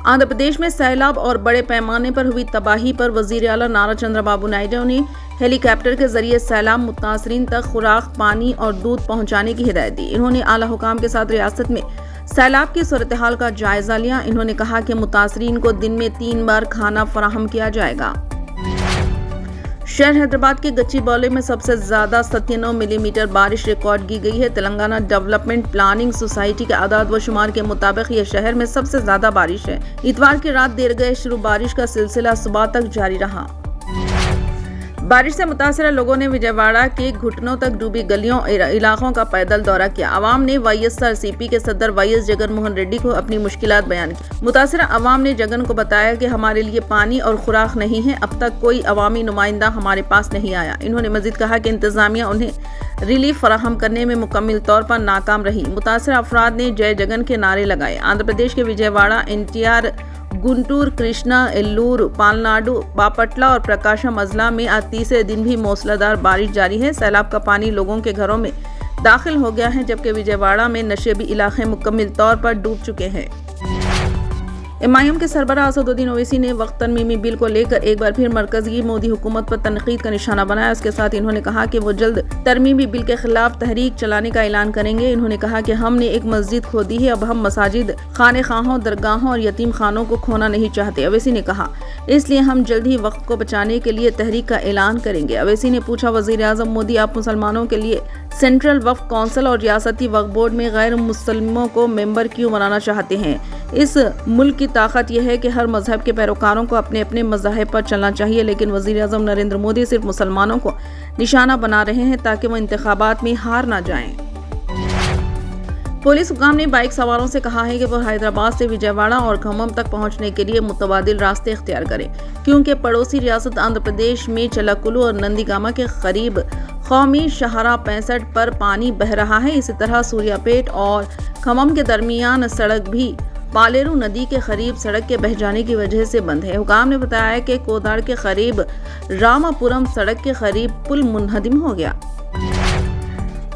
आंध्र प्रदेश में सैलाब और बड़े पैमाने पर हुई तबाही पर वजीर आला नारा चंद्रबाबू नायडू ने हेलीकॉप्टर के जरिए सैलाब मुतासरीन तक खुराक, पानी और दूध पहुंचाने की हिदायत दी। इन्होंने आला हुकाम के साथ रियासत में सैलाब की सूरत हाल का जायजा लिया। इन्होंने कहा कि मुतासरीन को दिन में 3 बार खाना फराहम किया जाएगा। शहर हैदराबाद के गच्चीबौली में सबसे ज्यादा 97 मिलीमीटर बारिश रिकॉर्ड की गई है। तेलंगाना डेवलपमेंट प्लानिंग सोसाइटी के आदाद व शुमार के मुताबिक यह शहर में सबसे ज्यादा बारिश है। इतवार की रात देर गए शुरू बारिश का सिलसिला सुबह तक जारी रहा। बारिश से मुतासर लोगों ने विजयवाड़ा के घुटनों तक डूबी गलियों इलाकों का पैदल दौरा किया। आवाम ने वाईएसआरसीपी के सदर वाईएस जगन मोहन रेड्डी को अपनी मुश्किलात बयान की। मुतासर आवाम ने जगन को बताया कि हमारे लिए पानी और खुराक नहीं है, अब तक कोई अवामी नुमाइंदा हमारे पास नहीं आया। इन्होंने मजीद कहा कि इंतजामिया उन्हें रिलीफ फराहम करने में मुकम्मल तौर पर नाकाम रही। मुतासर अफराद ने जय जगन के नारे लगाए। आंध्र प्रदेश के विजयवाड़ा, एनटीआर, गुंटूर, कृष्णा, एल्लूर, पालनाडु, बापटला और प्रकाशम अजला में आज तीसरे दिन भी मूसलाधार बारिश जारी है। सैलाब का पानी लोगों के घरों में दाखिल हो गया है, जबकि विजयवाड़ा में नशेबी इलाके मुकम्मल तौर पर डूब चुके हैं। एमआईएम के सरबराह असदुद्दीन ओवैसी ने वक्त तरमीमी बिल को लेकर एक बार फिर मरकजी मोदी हुकूमत पर तनकीद का निशाना बनाया। उसके साथ इन्होंने कहा कि वो जल्द तरमीमी बिल के खिलाफ तहरीक चलाने का ऐलान करेंगे। इन्होंने कहा कि हमने एक मस्जिद खो दी है, अब हम मसाजिद, खानेखाहों, दरगाहों और यतीम खानों को खोना नहीं चाहते। ओवैसी ने कहा इसलिए हम जल्द ही वक्त को बचाने के लिए तहरीक का ऐलान करेंगे। ओवैसी ने पूछा, वजीर आजम मोदी, आप मुसलमानों के लिए सेंट्रल वक्फ काउंसिल और रियासती वक्फ बोर्ड में गैर मुस्लिमों को मेंबर क्यों बनाना चाहते हैं? इस मुल्क की ताकत यह है कि हर मजहब के पैरोकारों को अपने अपने मज़ाहिब पर चलना चाहिए, लेकिन वज़ीर आज़म नरेंद्र मोदी सिर्फ मुसलमानों को निशाना बना रहे हैं ताकि वो इंतखाबात में हार ना जाएं। पुलिस हुकाम ने बाइक सवारों से कहा है कि वो हैदराबाद से विजयवाड़ा और खम्मम तक पहुंचने के लिए मुतबादिल रास्ते इख्तियार करें, क्योंकि पड़ोसी रियासत आंध्र प्रदेश में चलकुलू और नंदीगामा के करीब कौमी शाहरा 65 पर पानी बह रहा है। इसी तरह सूर्यापेट और खम्मम के दरमियान सड़क भी पालेरू नदी के करीब सड़क के बह जाने की वजह से बंद है। हुकाम ने बताया कि कोदाड़ के करीब रामापुरम सड़क के करीब पुल मुनहदिम हो गया।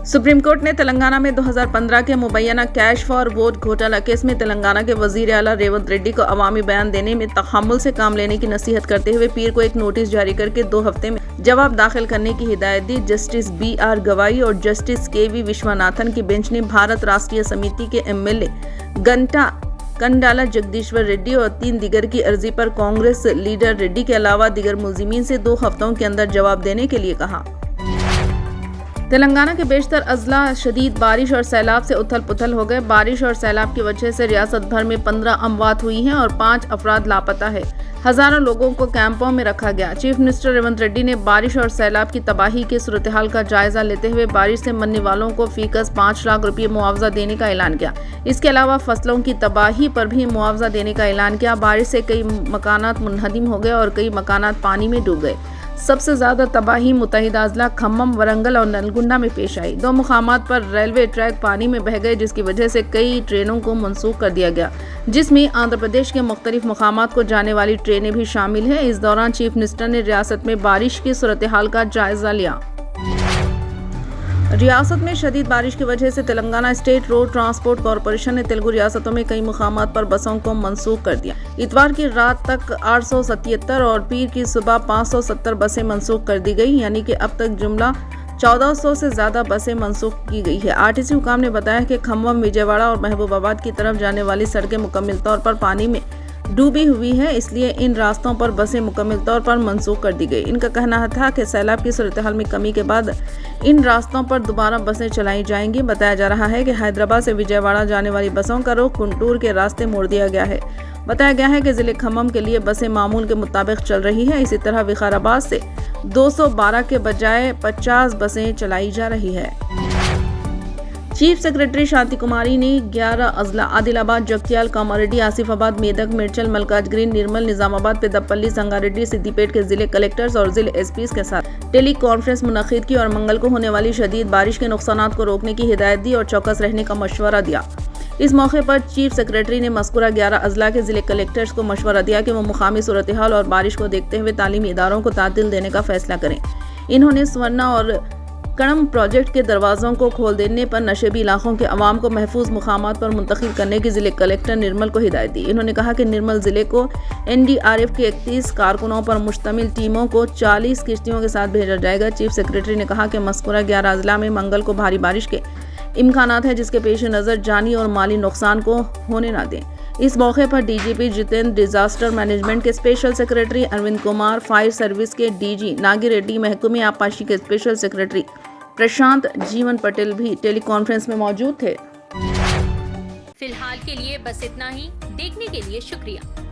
सुप्रीम कोर्ट ने तेलंगाना में 2015 के मुबैना कैश फॉर वोट घोटाला केस में तेलंगाना के वजीर आला रेवंत रेड्डी को अवामी बयान देने में तहम्मुल से काम लेने की नसीहत करते हुए पीर को एक नोटिस जारी करके 2 हफ्ते में जवाब दाखिल करने की हिदायत दी। जस्टिस BR गवाई और जस्टिस KV विश्वनाथन की बेंच ने भारत राष्ट्रीय समिति के MLA गंटा कंडाला जगदीश्वर रेड्डी और 3 दिगर की अर्जी पर कांग्रेस लीडर रेड्डी के अलावा दिगर मुल्जिमीन से 2 हफ्तों के अंदर जवाब देने के लिए कहा। तेलंगाना के बेशतर अजला शदीद बारिश और सैलाब से उथल पुथल हो गए। बारिश और सैलाब की वजह से रियासत भर में 15 अमवात हुई हैं और 5 अफराद लापता है। हजारों लोगों को कैंपों में रखा गया। चीफ मिनिस्टर रेवंत रेड्डी ने बारिश और सैलाब की तबाही की सूरत हाल का जायजा लेते हुए बारिश से मरने वालों को फीकस 5 लाख रुपये मुआवजा देने का ऐलान किया। इसके अलावा फसलों की तबाही पर भी मुआवजा देने का ऐलान किया। बारिश से कई मकानात मुनहदिम हो गए और कई मकानात पानी में डूब गए। सबसे ज्यादा तबाही मुत्तहिदा अजला खम्मम, वरंगल और नलगुंडा में पेश आई। 2 मुकामात पर रेलवे ट्रैक पानी में बह गए, जिसकी वजह से कई ट्रेनों को मनसूख कर दिया गया, जिसमें आंध्र प्रदेश के मुख्तलिफ मुकामात को जाने वाली ट्रेनें भी शामिल हैं। इस दौरान चीफ मिनिस्टर ने रियासत में बारिश की सूरत हाल का जायजा लिया। रियासत में शदीद बारिश की वजह से Telangana state road transport corporation ने तेलुगु रियासतों में कई मुकामात पर बसों को मनसूख कर दिया। इतवार की रात तक 877 और पीर की सुबह 570 बसें मनसूख कर दी गई, यानी कि अब तक जुमला 1400 से ज्यादा बसें मनसूख की गई है। आरटीसी हुकाम ने बताया कि खम्मम, विजयवाड़ा और महबूबाबाद की तरफ जाने वाली सड़कें मुकम्मल तौर पर पानी में डूबी हुई है, इसलिए इन रास्तों पर बसें मुकम्मल तौर पर मनसूख कर दी गई। इनका कहना था कि सैलाब की सूरत हाल में कमी के बाद इन रास्तों पर दोबारा बसें चलाई जाएंगी। बताया जा रहा है कि हैदराबाद से विजयवाड़ा जाने वाली बसों का रुख गुंटूर के रास्ते मोड़ दिया गया है। बताया गया है कि जिले खम्मम के लिए बसें मामूल के मुताबिक चल रही है। इसी तरह विकाराबाद से 212 के बजाय 50 बसें चलाई जा रही है। चीफ सेक्रेटरी शांति कुमारी ने 11 अजला आदिलाबाद, जगत्याल, कामारेड्डी, आसिफाबाद, मेदक, मिर्चल, मलकाजगिरी, निर्मल, निजामाबाद, पेदप्पल्ली, संगारेड्डी, सिद्दीपेट के जिले कलेक्टर्स और जिले SPs के साथ टेली कॉन्फ्रेंस मुनक्किद की और मंगल को होने वाली शदीद बारिश के नुकसानात को रोकने की हिदायत दी और चौकस रहने का मशवरा दिया। इस मौके पर चीफ सेक्रेटरी ने मस्कुरा 11 अजला के जिले कलेक्टर्स को मशवरा दिया कि वो मुकामी सूरत हाल और बारिश को देखते हुए तालीमी इदारों को तातील देने का फैसला करें। इन्होंने स्वर्णा और कड़म प्रोजेक्ट के दरवाजों को खोल देने पर नशेबी इलाकों के अवाम को महफूज मुकामात पर मुंतकिल करने की जिले कलेक्टर निर्मल को हिदायत दी। इन्होंने कहा कि निर्मल जिले को NDRF के 31 कारकुनों पर मुश्तमिल टीमों को 40 किश्तियों के साथ भेजा जाएगा। चीफ सेक्रेटरी ने कहा कि मस्कुरा 11 अजला में मंगल को भारी बारिश के इम्कानात है, जिसके पेश नज़र जानी और माली नुकसान को होने ना दें। इस मौके पर DGP जितेंद्र, डिजास्टर मैनेजमेंट के special secretary Arvind Kumar, fire service के DG नागी रेड्डी, महकमे आबपाशी के स्पेशल सेक्रेटरी प्रशांत जीवन पटेल भी टेली कॉन्फ्रेंस में मौजूद थे। फिलहाल के लिए बस इतना ही। देखने के लिए शुक्रिया।